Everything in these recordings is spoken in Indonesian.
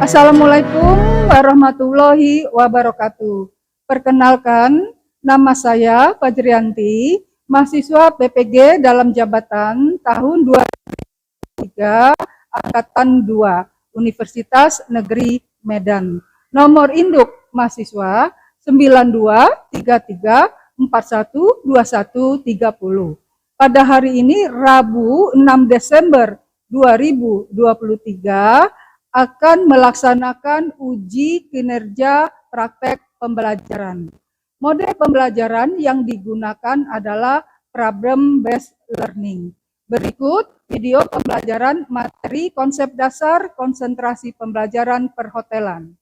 Assalamualaikum warahmatullahi wabarakatuh. Perkenalkan, nama saya Fajrianti, mahasiswa PPG dalam jabatan tahun 2003, Angkatan 2, Universitas Negeri Medan. Nomor induk mahasiswa 9233412130. Pada hari ini, Rabu 6 Desember 2023, akan melaksanakan uji kinerja praktek pembelajaran. Model pembelajaran yang digunakan adalah problem-based learning. Berikut video pembelajaran materi konsep dasar konsentrasi pembelajaran perhotelan.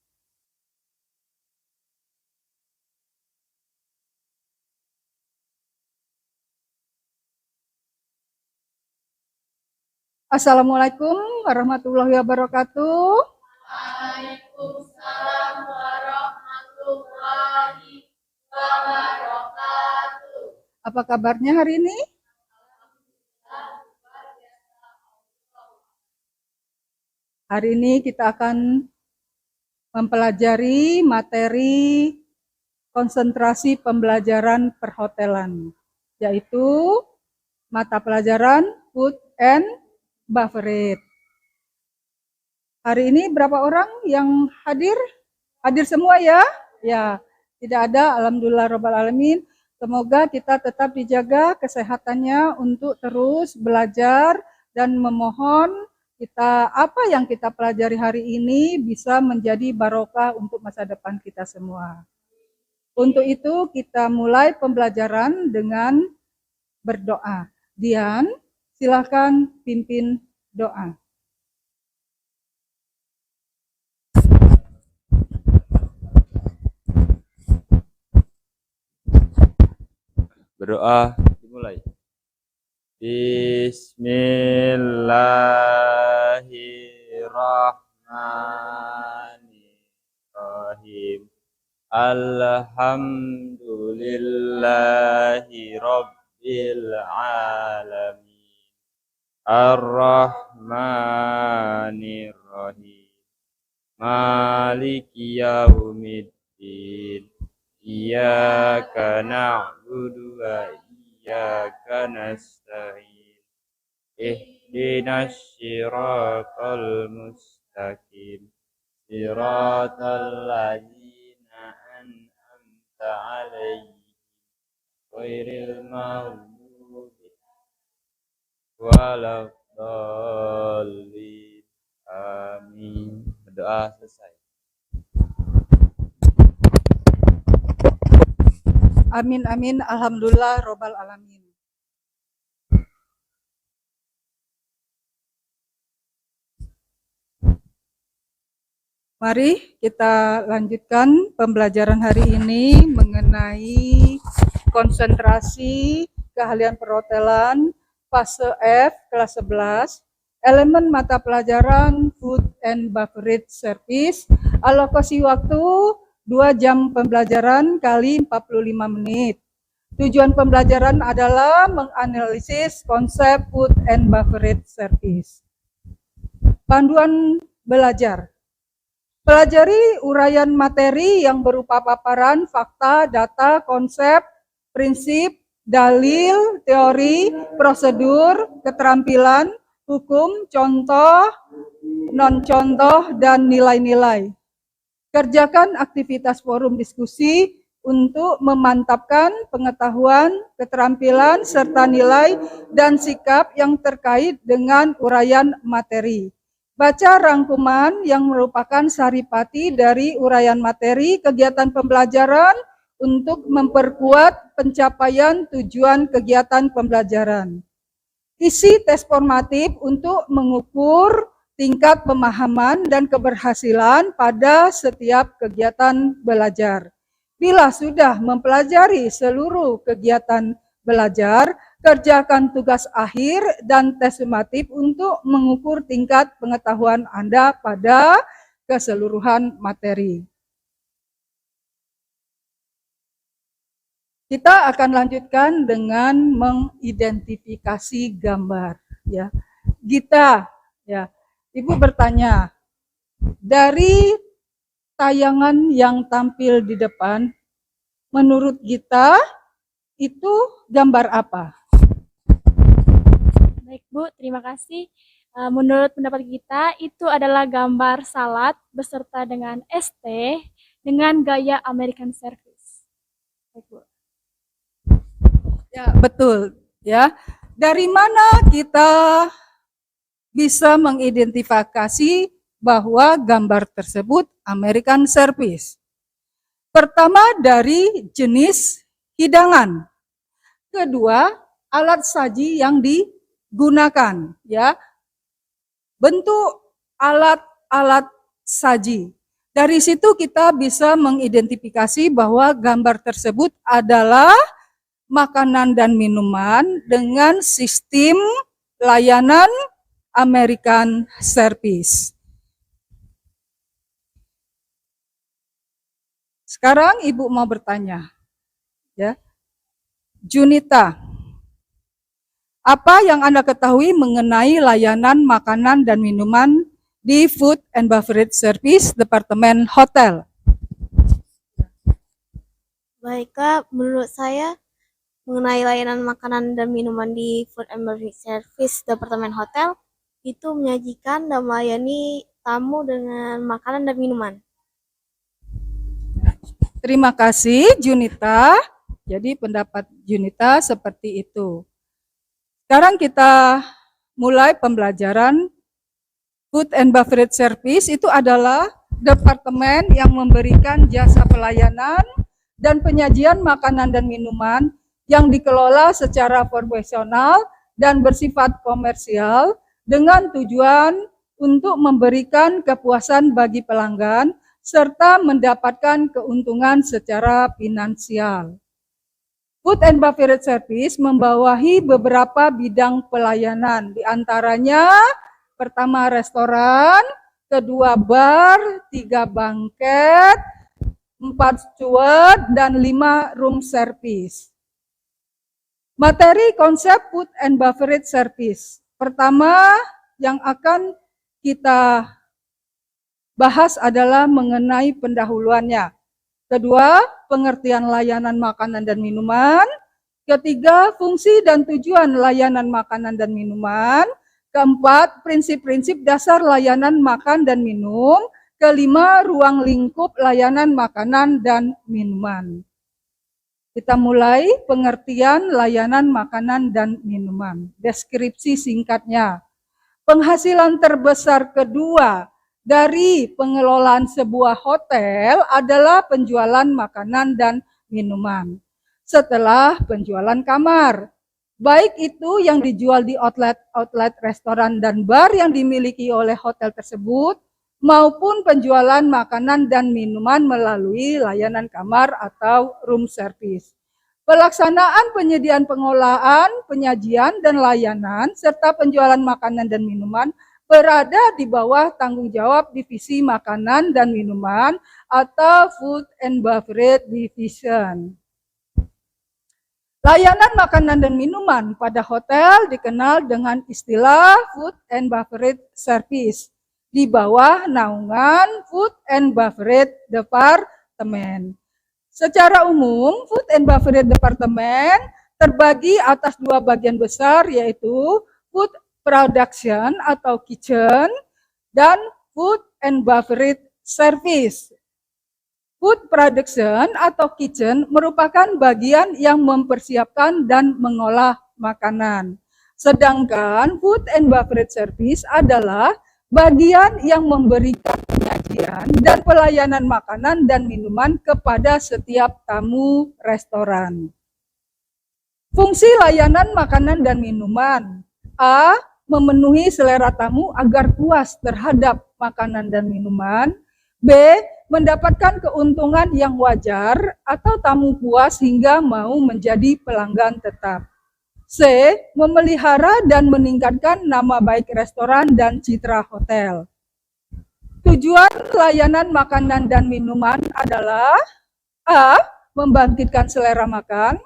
Assalamualaikum warahmatullahi wabarakatuh. Waalaikumsalam warahmatullahi wabarakatuh. Apa kabarnya hari ini? Hari ini kita akan mempelajari materi konsentrasi pembelajaran perhotelan, yaitu mata pelajaran Food and Beverage. Hari ini berapa orang yang hadir? Hadir semua ya? Ya, tidak ada, alhamdulillah robbal alamin. Semoga kita tetap dijaga kesehatannya untuk terus belajar dan memohon apa yang kita pelajari hari ini bisa menjadi barokah untuk masa depan kita semua. Untuk itu kita mulai pembelajaran dengan berdoa. Dian, silakan pimpin doa. Berdoa dimulai. Bismillahirrahmanirrahim. Alhamdulillahi rabbil alamin. Ar-Rahmanir-Rahim. Maliki yaumiddin. Iyyaka na'budu wa iyyaka nasta'in. Ihdinas siratal mustaqim. Siratal ladzina an'amta 'alaihim ghairil maghdubi waladdallin. Amin. Berdoa selesai. Amin amin, alhamdulillah robbal alamin. Mari kita lanjutkan pembelajaran hari ini mengenai konsentrasi keahlian perhotelan fase F kelas 11, elemen mata pelajaran Food and Beverage Service, alokasi waktu 2 jam pembelajaran kali 45 menit. Tujuan pembelajaran adalah menganalisis konsep Food and Beverage Service. Panduan belajar. Pelajari uraian materi yang berupa paparan, fakta, data, konsep, prinsip, dalil, teori, prosedur, keterampilan, hukum, contoh, non-contoh, dan nilai-nilai. Kerjakan aktivitas forum diskusi untuk memantapkan pengetahuan, keterampilan, serta nilai dan sikap yang terkait dengan uraian materi. Baca rangkuman yang merupakan saripati dari uraian materi kegiatan pembelajaran untuk memperkuat pencapaian tujuan kegiatan pembelajaran. Isi tes formatif untuk mengukur tingkat pemahaman dan keberhasilan pada setiap kegiatan belajar. Bila sudah mempelajari seluruh kegiatan belajar, kerjakan tugas akhir dan tes sumatif untuk mengukur tingkat pengetahuan Anda pada keseluruhan materi. Kita akan lanjutkan dengan mengidentifikasi gambar. Ya, Gita, ya. Ibu bertanya, Dari tayangan yang tampil di depan, menurut Gita, itu gambar apa? Baik Bu, terima kasih. Menurut pendapat kita, itu adalah gambar salad beserta dengan ST dengan gaya American Service. Baik Bu. Ya, betul. Ya, dari mana kita bisa mengidentifikasi bahwa gambar tersebut American Service? Pertama, dari jenis hidangan. Kedua, alat saji yang digunakan, ya. Bentuk alat-alat saji. Dari situ kita bisa mengidentifikasi bahwa gambar tersebut adalah makanan dan minuman dengan sistem layanan American Service. Sekarang Ibu mau bertanya, ya. Junita, apa yang Anda ketahui mengenai layanan makanan dan minuman di Food and Beverage Service Departemen Hotel? Baik Kak, menurut saya mengenai layanan makanan dan minuman di Food and Beverage Service Departemen Hotel itu menyajikan dan melayani tamu dengan makanan dan minuman. Terima kasih Junita. Jadi pendapat Junita seperti itu. Sekarang kita mulai pembelajaran. Food and Beverage Service itu adalah departemen yang memberikan jasa pelayanan dan penyajian makanan dan minuman yang dikelola secara profesional dan bersifat komersial dengan tujuan untuk memberikan kepuasan bagi pelanggan serta mendapatkan keuntungan secara finansial. Food and Beverage Service membawahi beberapa bidang pelayanan, diantaranya pertama restoran, kedua bar, 3 bangket, 4 steward, dan 5 room service. Materi konsep Food and Beverage Service. Pertama yang akan kita bahas adalah mengenai pendahuluannya. Kedua, pengertian layanan makanan dan minuman. Ketiga, fungsi dan tujuan layanan makanan dan minuman. Keempat, prinsip-prinsip dasar layanan makan dan minum. Kelima, ruang lingkup layanan makanan dan minuman. Kita mulai pengertian layanan makanan dan minuman. Deskripsi singkatnya. Penghasilan terbesar kedua dari pengelolaan sebuah hotel adalah penjualan makanan dan minuman. Setelah penjualan kamar, baik itu yang dijual di outlet restoran dan bar yang dimiliki oleh hotel tersebut, maupun penjualan makanan dan minuman melalui layanan kamar atau room service. Pelaksanaan penyediaan pengolahan, penyajian, dan layanan, serta penjualan makanan dan minuman berada di bawah tanggung jawab Divisi Makanan dan Minuman atau Food and Beverage Division. Layanan makanan dan minuman pada hotel dikenal dengan istilah Food and Beverage Service di bawah naungan Food and Beverage Department. Secara umum, Food and Beverage Department terbagi atas 2 bagian besar, yaitu Food Production atau Kitchen dan Food and Beverage Service. Food Production atau Kitchen merupakan bagian yang mempersiapkan dan mengolah makanan. Sedangkan Food and Beverage Service adalah bagian yang memberikan penyajian dan pelayanan makanan dan minuman kepada setiap tamu restoran. Fungsi layanan makanan dan minuman. A. Memenuhi selera tamu agar puas terhadap makanan dan minuman. B. Mendapatkan keuntungan yang wajar atau tamu puas hingga mau menjadi pelanggan tetap. C. Memelihara dan meningkatkan nama baik restoran dan citra hotel. Tujuan layanan makanan dan minuman adalah A. Membangkitkan selera makan.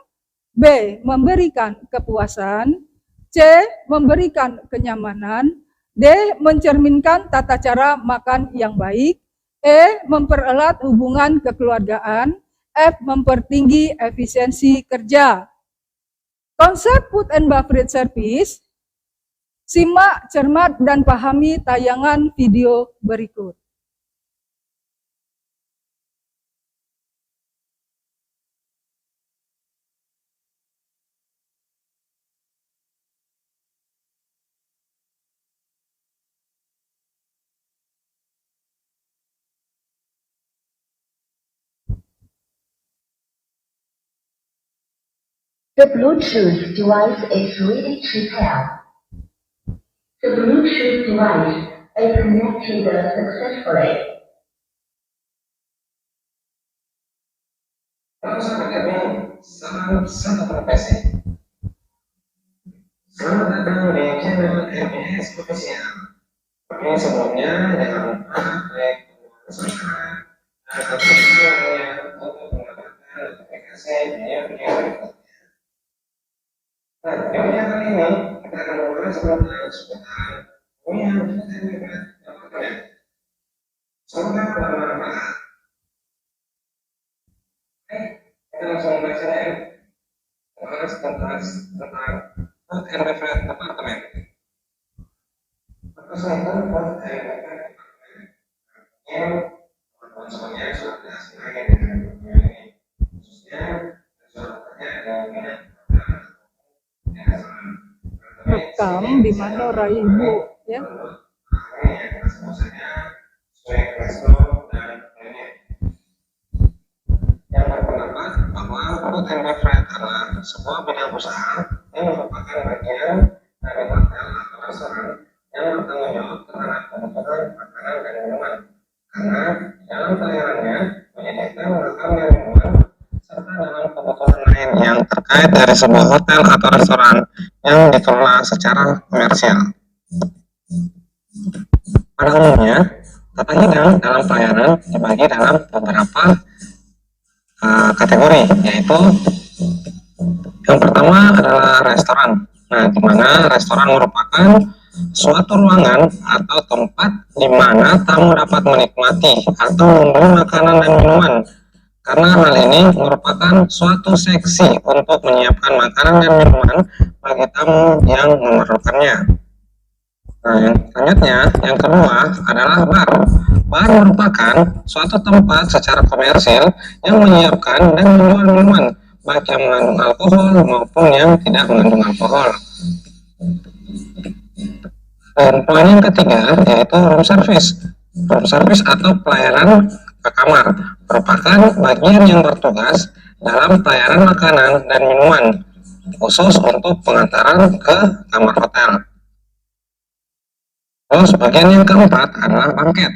B. Memberikan kepuasan. C. Memberikan kenyamanan. D. Mencerminkan tata cara makan yang baik. E. Mempererat hubungan kekeluargaan. F. Mempertinggi efisiensi kerja. Konsep food and beverage service. Simak, cermat, dan pahami tayangan video berikut. The Bluetooth device is ready to pair. The Bluetooth device is connected successfully. Sahabat kami, salam satu profesi. Selamat datang di channel MBS Profesional. Oke, sebelumnya jangan lupa like, subscribe, dan aktifkan untuk mendapatkan notifikasi video-video berikutnya. Nah, di video kali ini kita akan membahas tentang seputar hunian dan apartemen. Semoga bermanfaat. Kita langsung belajar ya. Bahas tentang food and beverage department. Persoalan food and beverage department yang teman-teman semuanya sudah asing lagi dengan dunia ini, khususnya restorannya ada Rekam di mana rai ibu, ya. Yang berpendapat bahwa food and beverage adalah sebuah bidang usaha yang merupakan bagian dari hotel atau restoran yang bertanggung jawab terhadap kebutuhan makanan dan minuman, karena dalam pelayanannya menyediakan makanan dan minuman serta dalam kebutuhan lain yang terkait dari sebuah hotel atau restoran yang dikelola secara komersial. Pada umumnya, tata hidang dalam pelayanan dibagi dalam beberapa kategori, yaitu yang pertama adalah restoran. Nah, di mana restoran merupakan suatu ruangan atau tempat di mana tamu dapat menikmati atau membeli makanan dan minuman, karena hal ini merupakan suatu seksi untuk menyiapkan makanan dan minuman bagi tamu yang memerlukannya. Nah, yang selanjutnya, yang kedua adalah bar. Bar merupakan suatu tempat secara komersil yang menyiapkan dan menjual minuman, baik yang mengandung alkohol maupun yang tidak mengandung alkohol. Dan poin yang ketiga yaitu room service. Room service atau pelayanan ke kamar merupakan bagian yang bertugas dalam pelayanan makanan dan minuman, khusus untuk pengantaran ke kamar hotel. Terus bagian yang keempat adalah bangket.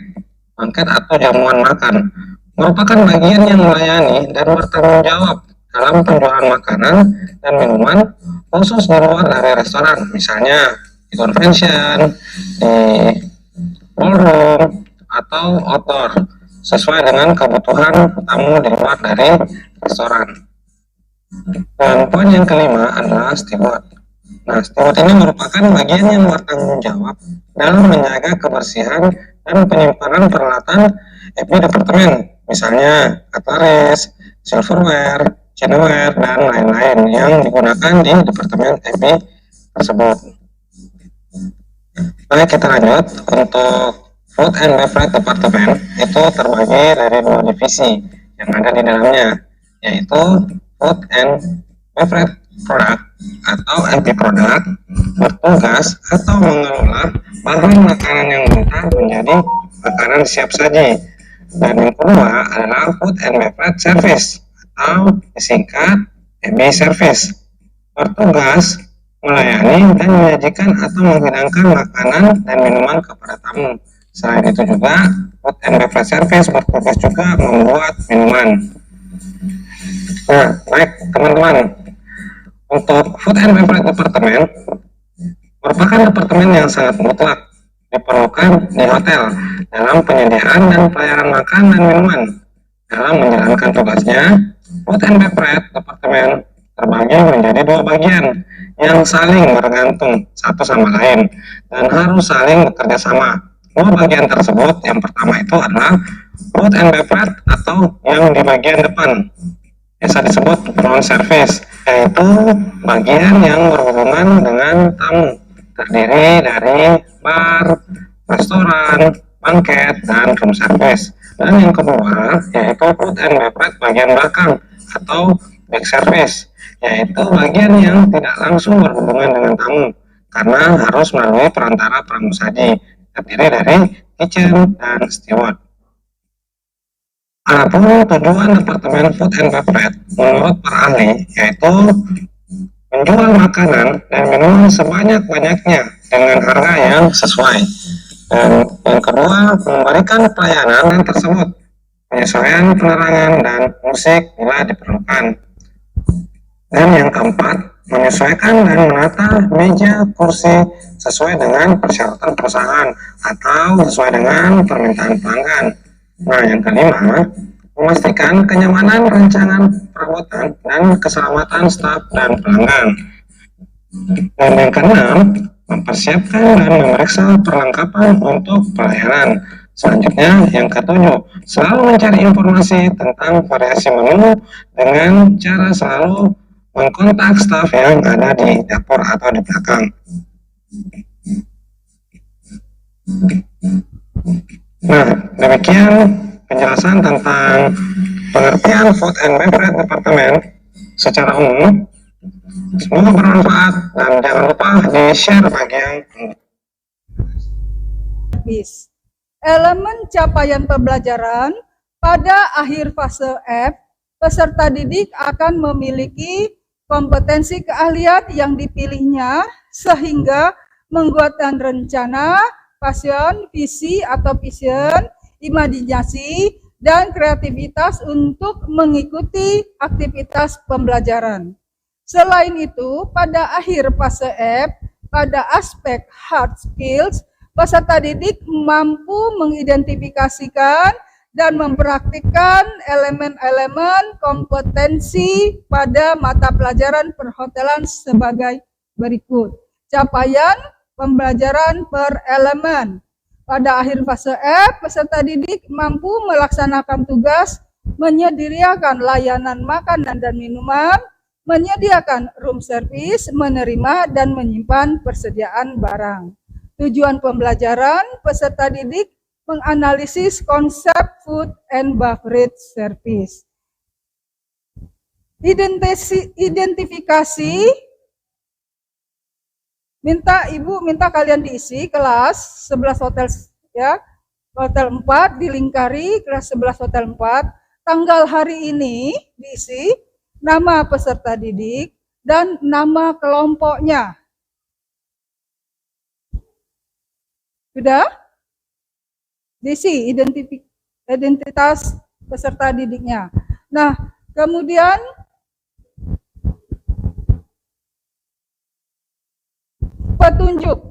Bangket atau jamuan makan merupakan bagian yang melayani dan bertanggung jawab dalam penjualan makanan dan minuman, khusus di luar dari restoran, misalnya di convention, di ballroom, atau outdoor, sesuai dengan kebutuhan tamu di luar dari restoran. Dan poin yang kelima adalah steward. Nah, steward ini merupakan bagian yang bertanggung jawab dalam menjaga kebersihan dan penyimpanan peralatan FB departemen, misalnya cutleries, silverware, chinaware, dan lain-lain yang digunakan di departemen FB tersebut. Baik, kita lanjut. Untuk food and beverage departemen itu terbagi dari dua divisi yang ada di dalamnya, yaitu food and beverage product atau FB product bertugas atau mengelola bahan makanan yang mentah menjadi makanan siap saji. Dan yang kedua adalah food and beverage service atau disingkat FB service, bertugas melayani dan menyajikan atau menghidangkan makanan dan minuman kepada tamu. Selain itu juga food and beverage service bertugas juga membuat minuman. Nah, baik teman-teman, untuk food and beverage departemen merupakan departemen yang sangat mutlak diperlukan di hotel dalam penyediaan dan pelayanan makan dan minuman. Dalam menjalankan tugasnya, food and beverage departemen terbagi menjadi dua bagian, yang saling bergantung satu sama lain dan harus saling bekerja sama. Dua bagian tersebut, yang pertama itu adalah food and beverage atau yang di bagian depan, biasa disebut front service, yaitu bagian yang berhubungan dengan tamu, terdiri dari bar, restoran, banket, dan room service. Dan yang kedua yaitu food and beverage bagian belakang atau back service, yaitu bagian yang tidak langsung berhubungan dengan tamu karena harus melalui perantara pramusaji, terdiri dari kitchen dan steward. Adapun tujuan Departemen Food and Beverage menurut para ahli yaitu menjual makanan dan minuman sebanyak-banyaknya dengan harga yang sesuai. Dan yang kedua, memberikan pelayanan tersebut, penyesuaian penerangan dan musik bila diperlukan. Dan yang keempat, menyesuaikan dan menata meja kursi sesuai dengan persyaratan perusahaan atau sesuai dengan permintaan pelanggan. Nah, yang kelima, memastikan kenyamanan rancangan perabotan dan keselamatan staf dan pelanggan. Dan yang keenam, mempersiapkan dan memeriksa perlengkapan untuk pelayanan. Selanjutnya, yang ketujuh, selalu mencari informasi tentang variasi menu dengan cara selalu mengkontak staf yang ada di dapur atau di belakang. Nah, demikian penjelasan tentang pengertian Food and Beverage Department secara umum. Semoga bermanfaat dan jangan lupa di-share bagi yang Bis. Elemen capaian pembelajaran pada akhir fase F, peserta didik akan memiliki kompetensi keahlian yang dipilihnya sehingga membuatkan rencana, passion, visi atau vision, imajinasi, dan kreativitas untuk mengikuti aktivitas pembelajaran. Selain itu, pada akhir fase F, pada aspek hard skills, peserta didik mampu mengidentifikasikan dan mempraktikkan elemen-elemen kompetensi pada mata pelajaran perhotelan sebagai berikut. Capaian pembelajaran per elemen. Pada akhir fase F, peserta didik mampu melaksanakan tugas menyediakan layanan makanan dan minuman, menyediakan room service, menerima dan menyimpan persediaan barang. Tujuan pembelajaran, peserta didik menganalisis konsep food and beverage service. Identifikasi, minta kalian diisi kelas 11 hotel ya. Hotel 4 dilingkari kelas 11 hotel 4. Tanggal hari ini diisi nama peserta didik dan nama kelompoknya. Sudah? Diisi identitas peserta didiknya. Nah, kemudian petunjuk.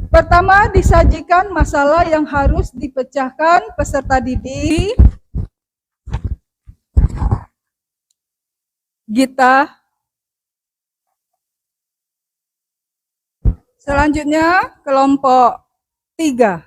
Pertama, disajikan masalah yang harus dipecahkan peserta didik. Gita. Selanjutnya, kelompok 3.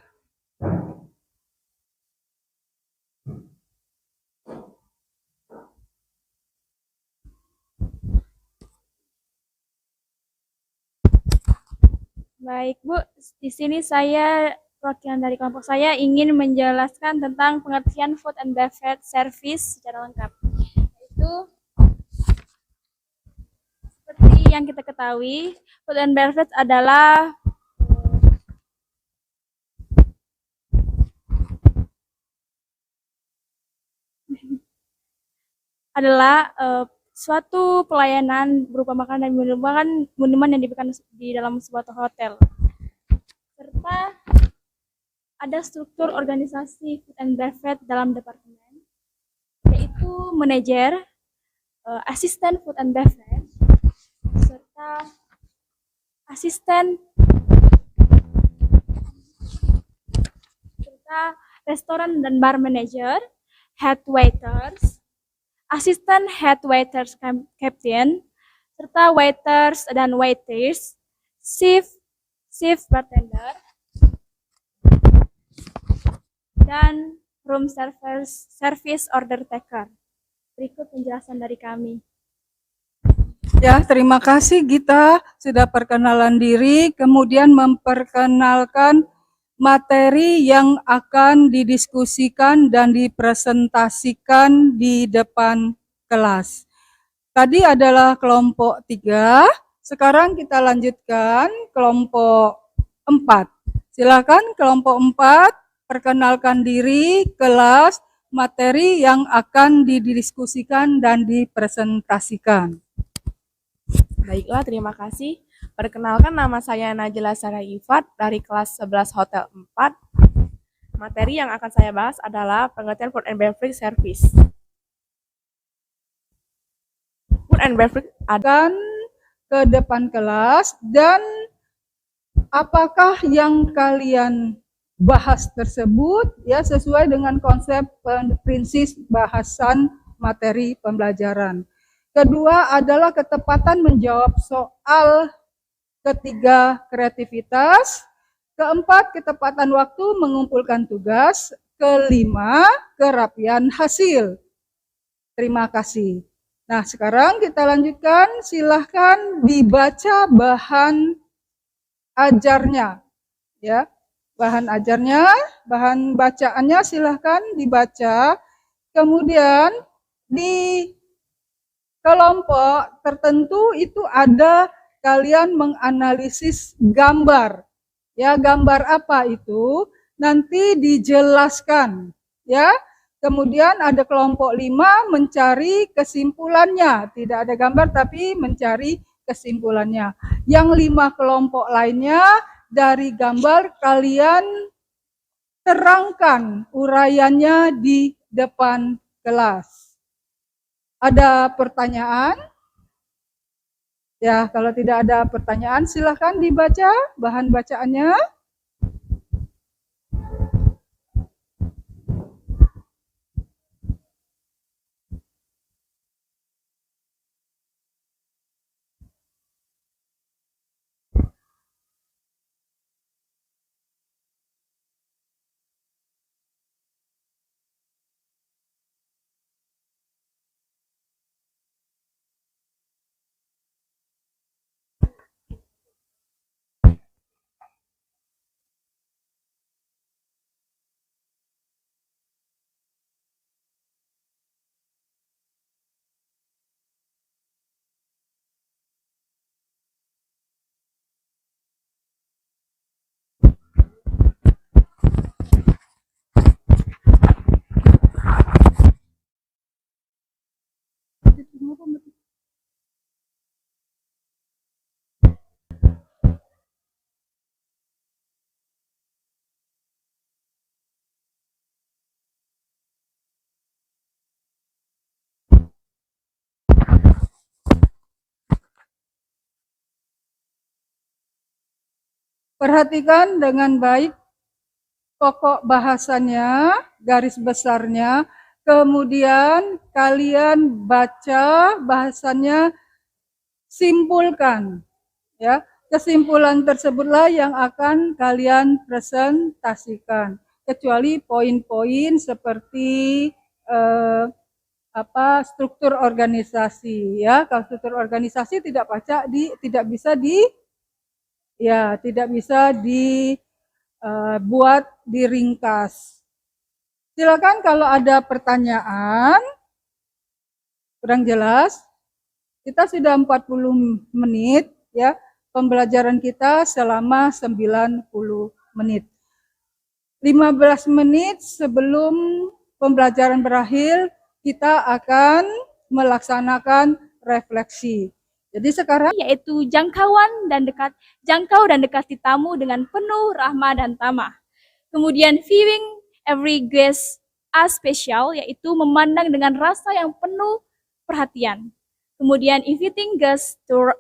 Baik, Bu. Di sini saya, perwakilan dari kelompok saya, ingin menjelaskan tentang pengertian food and beverage service secara lengkap. Itu seperti yang kita ketahui, food and beverage adalah suatu pelayanan berupa makanan dan minuman yang diberikan di dalam sebuah hotel. Serta ada struktur organisasi food and beverage dalam departemen, yaitu manajer, asisten food and beverage, serta asisten serta restoran dan bar manager, head waiters, asisten head waiters captain, serta waiters dan waitress, shift bartender, dan room service order taker. Berikut penjelasan dari kami. Ya, terima kasih Gita sudah perkenalan diri, kemudian memperkenalkan materi yang akan didiskusikan dan dipresentasikan di depan kelas. Tadi adalah kelompok 3, sekarang kita lanjutkan kelompok 4. Silakan kelompok 4, perkenalkan diri, kelas, materi yang akan didiskusikan dan dipresentasikan. Baiklah, terima kasih. Perkenalkan, nama saya Najla Sarah Ifat dari kelas 11 Hotel 4. Materi yang akan saya bahas adalah pengertian food and beverage service. Food and beverage Akan ke depan kelas, dan apakah yang kalian bahas tersebut ya sesuai dengan konsep prinsip bahasan materi pembelajaran. Kedua adalah ketepatan menjawab soal. Ketiga, kreativitas. Keempat, ketepatan waktu mengumpulkan tugas. Kelima, kerapian hasil. Terima kasih. Nah, sekarang kita lanjutkan. Silahkan dibaca bahan ajarnya. Ya, bahan ajarnya, bahan bacaannya silahkan dibaca. Kemudian di kelompok tertentu itu ada kalian menganalisis gambar. Ya, gambar apa itu? Nanti dijelaskan, ya. Kemudian ada kelompok 5 mencari kesimpulannya. Tidak ada gambar tapi mencari kesimpulannya. Yang 5 kelompok lainnya dari gambar kalian terangkan uraiannya di depan kelas. Ada pertanyaan? Ya, kalau tidak ada pertanyaan, silahkan dibaca bahan bacaannya. Perhatikan dengan baik pokok bahasannya, garis besarnya, kemudian kalian baca bahasannya, simpulkan. Ya, kesimpulan tersebutlah yang akan kalian presentasikan. Kecuali poin-poin seperti struktur organisasi, ya. Kalau struktur organisasi tidak bisa dibuat diringkas. Silakan kalau ada pertanyaan kurang jelas. Kita sudah 40 menit ya, pembelajaran kita selama 90 menit. 15 menit sebelum pembelajaran berakhir, kita akan melaksanakan refleksi. Jadi sekarang Yaitu jangkau dan dekati tamu dengan penuh rahmah dan tamah. Kemudian viewing every guest as special, yaitu memandang dengan rasa yang penuh perhatian. Kemudian inviting guests to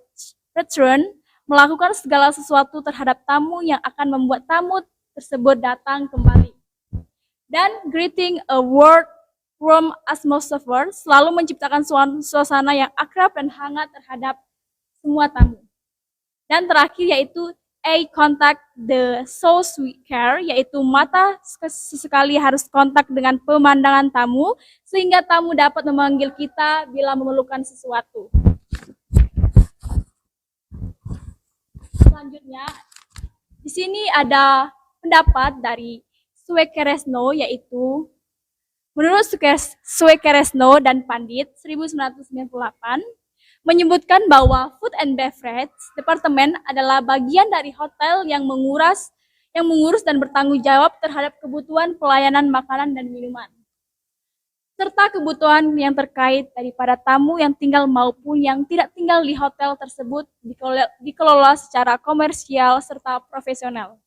return, melakukan segala sesuatu terhadap tamu yang akan membuat tamu tersebut datang kembali. Dan greeting a warm atmosphere, selalu menciptakan suasana yang akrab dan hangat terhadap semua tamu. Dan terakhir yaitu eye contact the shows we care, yaitu mata sesekali harus kontak dengan pemandangan tamu sehingga tamu dapat memanggil kita bila memerlukan sesuatu. Selanjutnya, di sini ada pendapat dari Suekeresno, yaitu menurut Suekeresno dan Pandit 1998 menyebutkan bahwa Food and Beverage Department adalah bagian dari hotel yang mengurus dan bertanggung jawab terhadap kebutuhan pelayanan makanan dan minuman, serta kebutuhan yang terkait daripada tamu yang tinggal maupun yang tidak tinggal di hotel tersebut dikelola secara komersial serta profesional.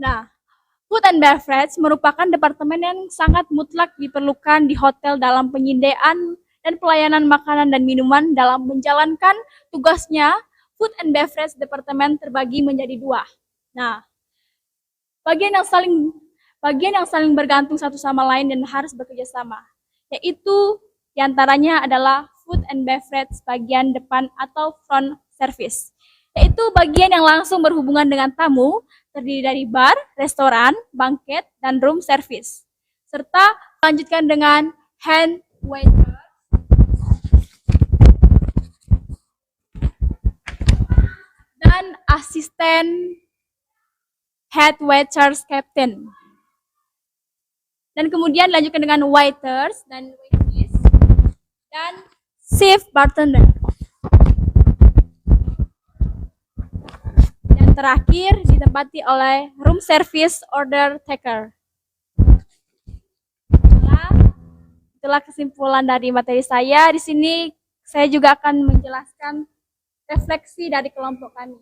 Nah, Food and Beverage merupakan departemen yang sangat mutlak diperlukan di hotel dalam penyediaan dan pelayanan makanan dan minuman. Dalam menjalankan tugasnya, Food and Beverage Department terbagi menjadi dua. Nah, bagian yang saling bergantung satu sama lain dan harus bekerja sama, yaitu diantaranya adalah Food and Beverage bagian depan atau front service, yaitu bagian yang langsung berhubungan dengan tamu, terdiri dari bar, restoran, bangket, dan room service, serta melanjutkan dengan hand waiter dan asisten head waiters captain. Dan kemudian lanjutkan dengan waiters dan waitress dan chief bartender. Dan terakhir ditempati oleh room service order taker. Itulah kesimpulan dari materi saya. Di sini saya juga akan menjelaskan refleksi dari kelompok kami.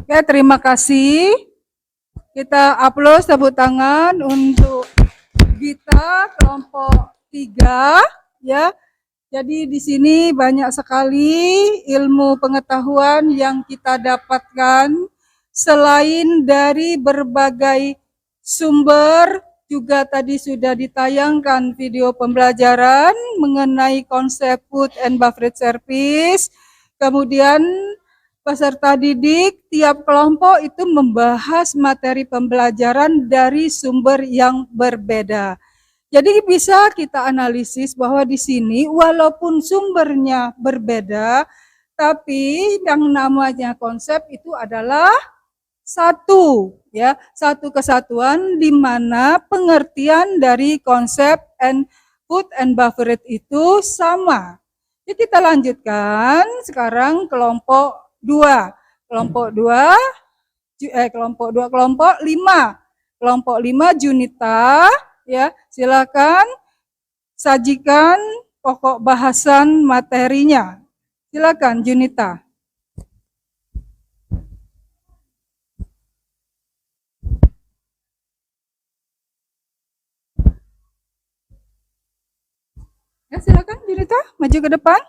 Oke, terima kasih. Kita upload tepuk tangan untuk Gita kelompok 3 ya. Jadi di sini banyak sekali ilmu pengetahuan yang kita dapatkan selain dari berbagai sumber. Juga tadi sudah ditayangkan video pembelajaran mengenai konsep food and beverage service. Kemudian peserta didik tiap kelompok itu membahas materi pembelajaran dari sumber yang berbeda. Jadi bisa kita analisis bahwa di sini walaupun sumbernya berbeda, tapi yang namanya konsep itu adalah satu, ya, satu kesatuan di mana pengertian dari konsep food and beverage itu sama. Jadi kita lanjutkan sekarang kelompok 2. Kelompok 5. Kelompok 5 Junita, ya, silakan sajikan pokok bahasan materinya. Silakan Junita. Ya, silakan Junita, maju ke depan.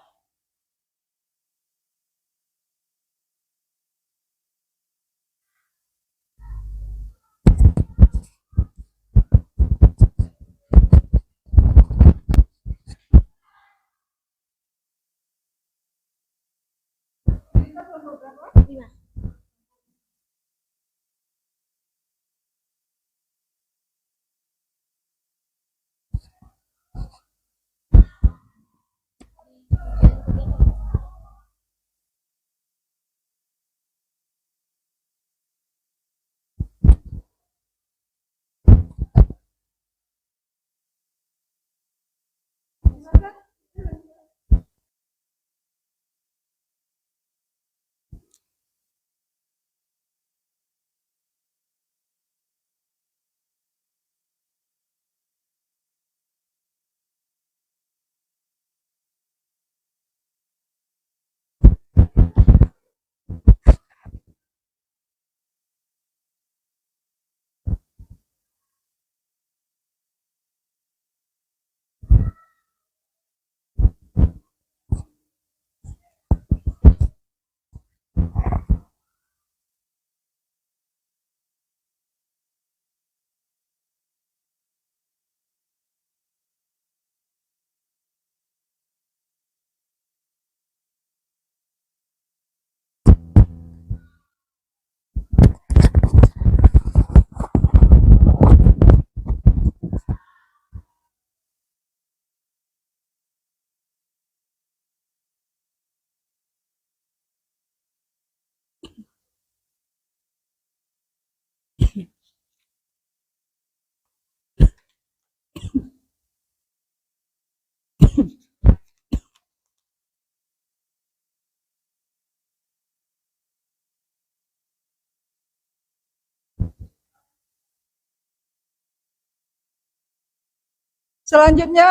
Selanjutnya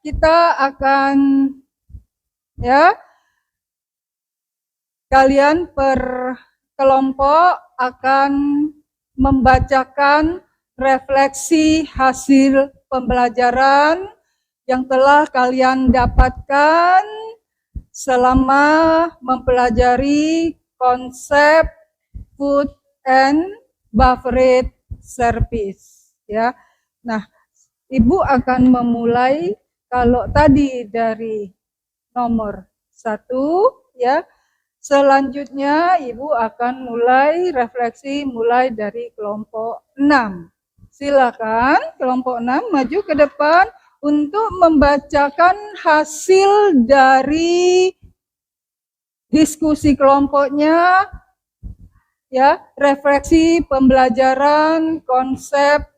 kita akan kalian per kelompok akan membacakan refleksi hasil pembelajaran yang telah kalian dapatkan selama mempelajari konsep food and beverage service ya. Nah, Ibu akan memulai kalau tadi dari nomor 1 ya. Selanjutnya Ibu akan mulai refleksi mulai dari kelompok 6. Silakan kelompok 6 maju ke depan untuk membacakan hasil dari diskusi kelompoknya ya, refleksi pembelajaran konsep.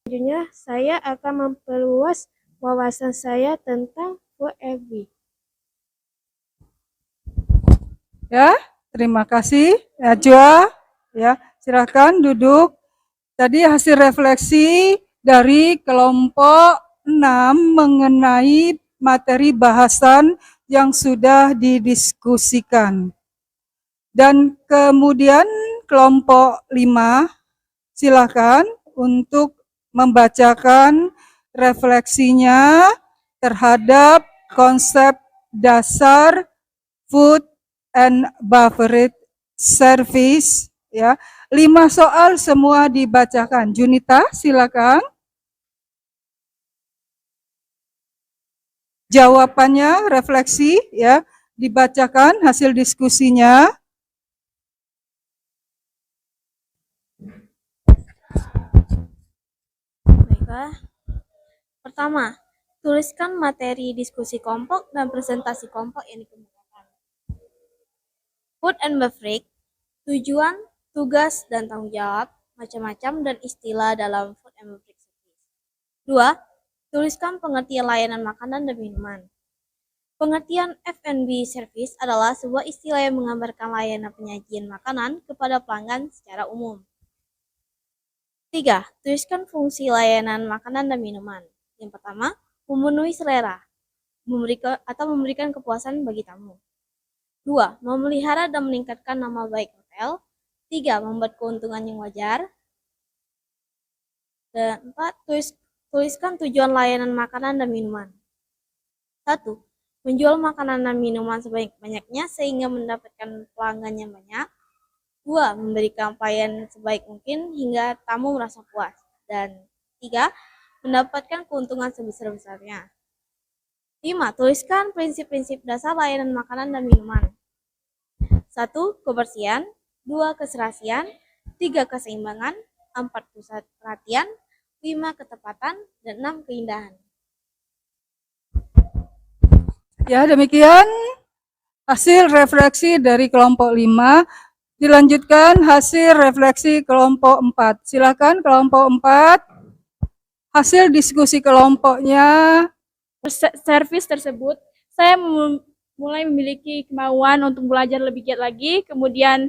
Selanjutnya, saya akan memperluas wawasan saya tentang FOFB. Ya, terima kasih. Najwa, ya, silakan duduk. Tadi hasil refleksi dari kelompok 6 mengenai materi bahasan yang sudah didiskusikan. Dan kemudian kelompok 5, silakan untuk membacakan refleksinya terhadap konsep dasar food and beverage service ya. 5 soal semua dibacakan. Junita, silakan. Jawabannya refleksi ya, dibacakan hasil diskusinya. Baiklah. Pertama, tuliskan materi diskusi kelompok dan presentasi kelompok yang dikemukakan. Food and beverage, tujuan, tugas, dan tanggung jawab, macam-macam dan istilah dalam food and beverage service. 2. Tuliskan pengertian layanan makanan dan minuman. Pengertian F&B service adalah sebuah istilah yang menggambarkan layanan penyajian makanan kepada pelanggan secara umum. 3. Tuliskan fungsi layanan makanan dan minuman. Yang pertama, memenuhi selera, memberikan kepuasan bagi tamu. 2. Memelihara dan meningkatkan nama baik hotel. 3. Membuat keuntungan yang wajar. Dan 4. Tuliskan tujuan layanan makanan dan minuman. 1. Menjual makanan dan minuman sebanyak-banyaknya sehingga mendapatkan pelanggan yang banyak. 2. Memberikan pelayanan sebaik mungkin hingga tamu merasa puas. Dan 3. Mendapatkan keuntungan sebesar-besarnya. 5. Tuliskan prinsip-prinsip dasar layanan makanan dan minuman. 1. Kebersihan. 2. Keserasian. 3. Keseimbangan. 4. Pusat perhatian. 5. Ketepatan. Dan 6. Keindahan. Ya, demikian hasil refleksi dari kelompok 5. Dilanjutkan hasil refleksi kelompok 4. Silakan kelompok 4. Hasil diskusi kelompoknya. Servis tersebut, saya mulai memiliki kemauan untuk belajar lebih giat lagi, kemudian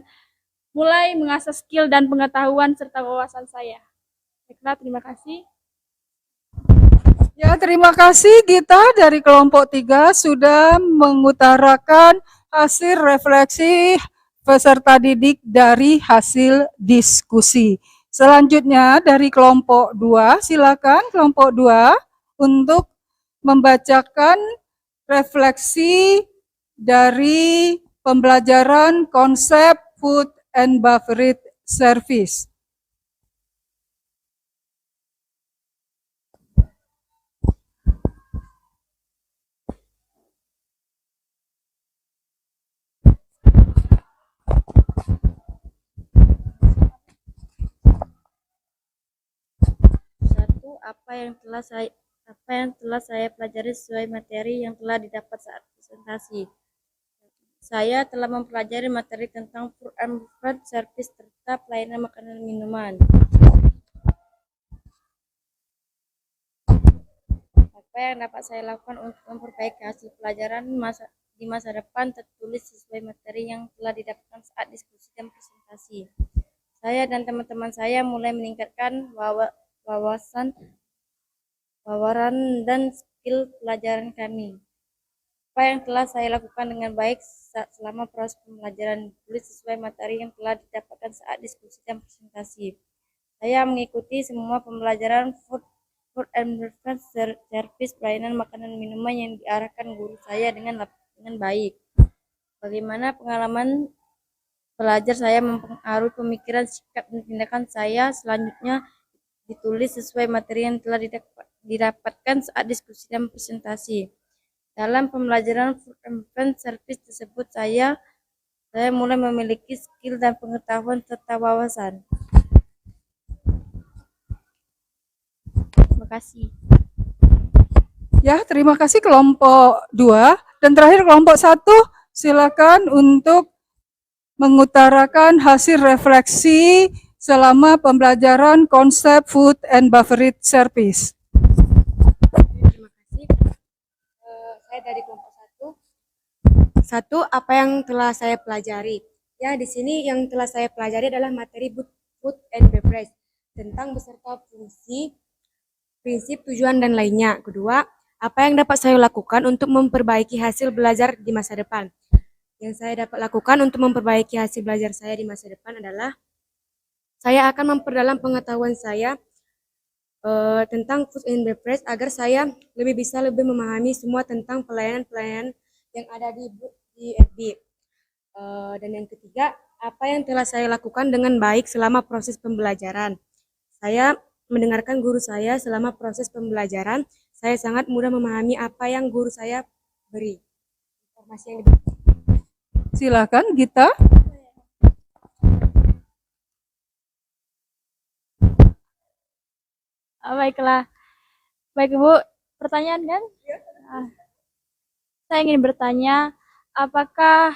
mulai mengasah skill dan pengetahuan serta wawasan saya. Baiklah, terima kasih. Ya, terima kasih Gita dari kelompok 3 sudah mengutarakan hasil refleksi peserta didik dari hasil diskusi. Selanjutnya dari kelompok 2, silakan kelompok 2 untuk membacakan refleksi dari pembelajaran konsep food and beverage service. Apa yang telah saya pelajari sesuai materi yang telah didapat saat presentasi. Saya telah mempelajari materi tentang food and beverage service serta pelayanan makanan dan minuman. Apa yang dapat saya lakukan untuk memperbaiki hasil pelajaran di masa depan tertulis sesuai materi yang telah didapatkan saat diskusi dan presentasi. Saya dan teman-teman saya mulai meningkatkan wawasan wawasan dan skill pelajaran kami. Apa yang telah saya lakukan dengan baik selama proses pembelajaran ditulis sesuai materi yang telah didapatkan saat diskusi dan presentasi. Saya mengikuti semua pembelajaran food and beverage service pelayanan makanan minuman yang diarahkan guru saya dengan baik. Bagaimana pengalaman pelajar saya mempengaruhi pemikiran, sikap, dan tindakan saya selanjutnya ditulis sesuai materi yang telah didapatkan saat diskusi dan presentasi. Dalam pembelajaran food and beverage service tersebut saya mulai memiliki skill dan pengetahuan serta wawasan. Terima kasih. Ya, terima kasih kelompok 2. Dan terakhir kelompok 1, silakan untuk mengutarakan hasil refleksi selama pembelajaran konsep food and beverage service. Terima kasih. Saya dari kelompok 1. Apa yang telah saya pelajari? Ya, di sini yang telah saya pelajari adalah materi food and beverage tentang beserta fungsi, prinsip, tujuan, dan lainnya. Kedua, apa yang dapat saya lakukan untuk memperbaiki hasil belajar di masa depan? Yang saya dapat lakukan untuk memperbaiki hasil belajar saya di masa depan adalah saya akan memperdalam pengetahuan saya tentang food and beverage agar saya lebih memahami semua tentang pelayanan-pelayanan yang ada di FB. Dan yang ketiga, apa yang telah saya lakukan dengan baik selama proses pembelajaran? Saya mendengarkan guru saya selama proses pembelajaran. Saya sangat mudah memahami apa yang guru saya beri. Informasi yang Silakan Gita. Baiklah. Baik Ibu, pertanyaan kan? Saya ingin bertanya, apakah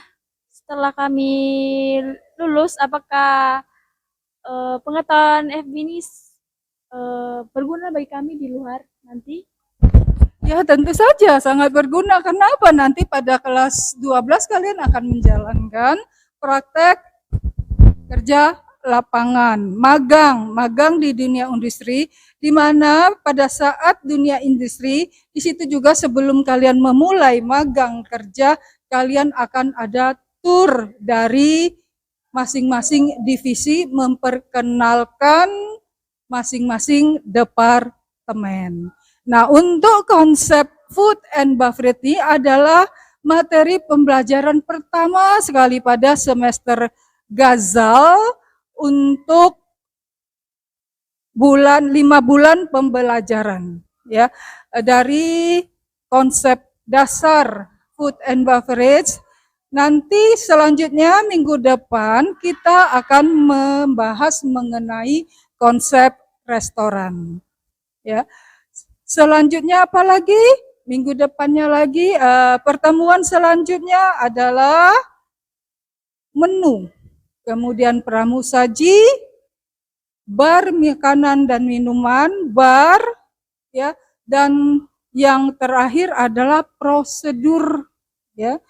setelah kami lulus, apakah pengetahuan FB ini berguna bagi kami di luar nanti? Ya, tentu saja sangat berguna. Kenapa? Nanti pada kelas 12 kalian akan menjalankan praktek kerja lapangan, magang di dunia industri, di mana pada saat dunia industri, di situ juga sebelum kalian memulai magang kerja, kalian akan ada tur dari masing-masing divisi memperkenalkan masing-masing departemen. Nah, untuk konsep food and beverage ini adalah materi pembelajaran pertama sekali pada semester Ghazal untuk 5 bulan pembelajaran, ya, dari konsep dasar food and beverage. Nanti selanjutnya minggu depan kita akan membahas mengenai konsep restoran, ya. Selanjutnya apa lagi? Minggu depannya lagi pertemuan selanjutnya adalah menu, kemudian pramusaji, bar makanan dan minuman, bar, ya, dan yang terakhir adalah prosedur, ya.